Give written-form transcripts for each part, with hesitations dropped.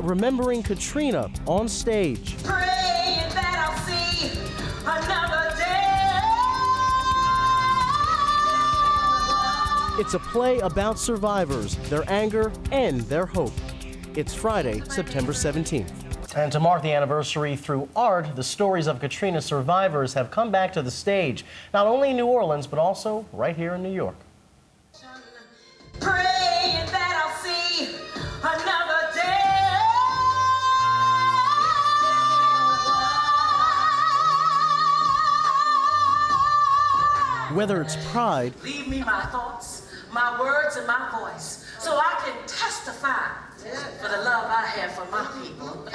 remembering Katrina on stage. Praying that I'll see another day. It's a play about survivors, their anger, and their hope. It's Friday, September 17th. And to mark the anniversary through art, the stories of Katrina survivors have come back to the stage, not only in New Orleans, but also right here in New York. Praying that I'll see another day. Whether it's pride, Leave me my thoughts, my words, and my voice, so I can testify for the love I have for my people.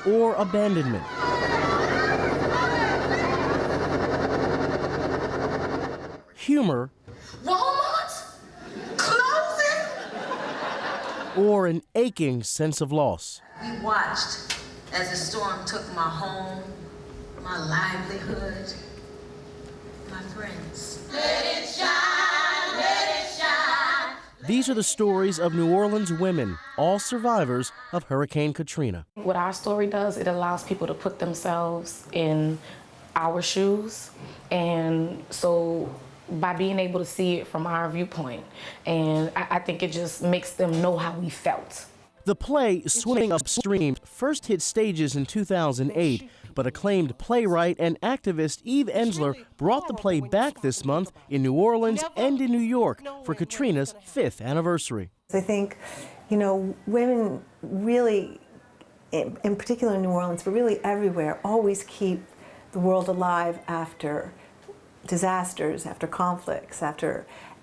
or abandonment. Humor, Walmart? Closing? or an aching sense of loss. We watched as the storm took my home, my livelihood, my friends. Let it shine, let it shine. These are the stories of New Orleans women, all survivors of Hurricane Katrina. What our story does, it allows people to put themselves in our shoes, and so by being able to see it from our viewpoint, and I think it just makes them know how we felt. The play, Swimming Upstream, first hit stages in 2008, but acclaimed playwright and activist Eve Ensler brought the play back this month in New Orleans and in New York for Katrina's 5th anniversary. I think, you know, women really, in particular in New Orleans, but really everywhere, always keep the world alive after disasters, after conflicts,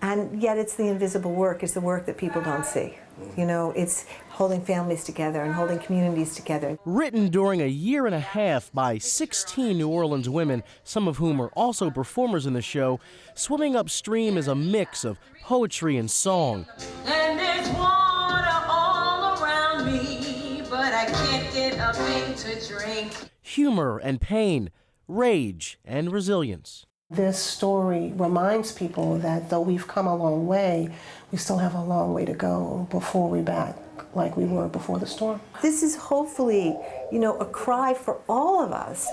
and yet it's the invisible work, it's the work that people don't see. You know, it's holding families together and holding communities together. Written during a year and a half by 16 New Orleans women, some of whom are also performers in the show, Swimming Upstream is a mix of poetry and song. And there's water all around me, but I can't get a thing to drink. Humor and pain, rage and resilience. This story reminds people that though we've come a long way, we still have a long way to go before we're back like we were before the storm. This is hopefully, you know, a cry for all of us,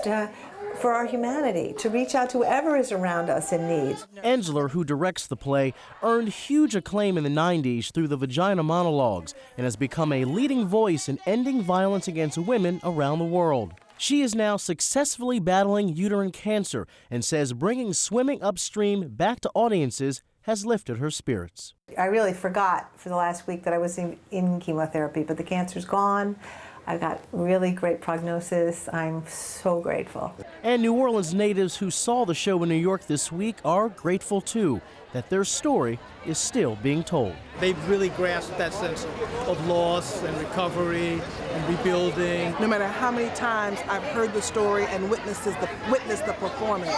for our humanity, to reach out to whoever is around us in need. Ensler, who directs the play, earned huge acclaim in the 90s through the Vagina Monologues and has become a leading voice in ending violence against women around the world. She is now successfully battling uterine cancer and says bringing Swimming Upstream back to audiences has lifted her spirits. I really forgot for the last week that I was in chemotherapy, but the cancer's gone. I've got really great prognosis. I'm so grateful. And New Orleans natives who saw the show in New York this week are grateful too, that their story is still being told. They've really grasped that sense of loss and recovery and rebuilding. No matter how many times I've heard the story and witnessed the performance,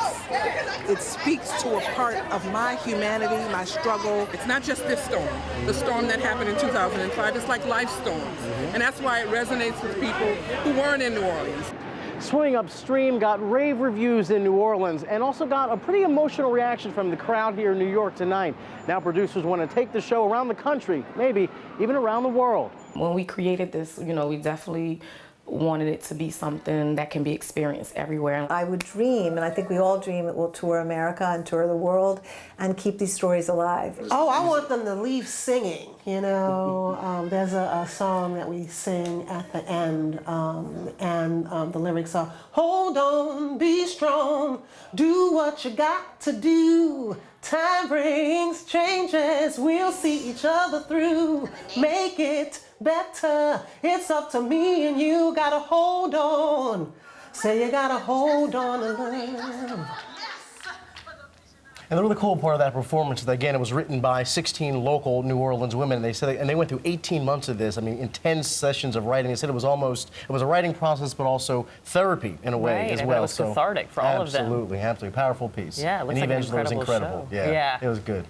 it speaks to a part of my humanity, my struggle. It's not just this storm. The storm that happened in 2005, it's like life storms. And that's why it resonates with people who weren't in New Orleans. Swimming Upstream got rave reviews in New Orleans and also got a pretty emotional reaction from the crowd here in New York tonight. Now producers want to take the show around the country, maybe even around the world. When we created this, you know, we definitely wanted it to be something that can be experienced everywhere. I would dream, and I think we all dream, that we'll tour America and tour the world and keep these stories alive. Oh, I want them to leave singing, you know. There's a song that we sing at the end, and the lyrics are, hold on, be strong, do what you got to do. Time brings changes, we'll see each other through. Make it better, it's up to me and you. Gotta hold on, say you gotta hold on and learn. And the really cool part of that performance is that, again, it was written by 16 local New Orleans women. And they said, and they went through 18 months of this. I mean, intense sessions of writing. They said it was a writing process, but also therapy in a way as and well. It was cathartic for all of them. Absolutely, absolutely, powerful piece. Yeah, it looks like an incredible incredible show. Yeah, it was good.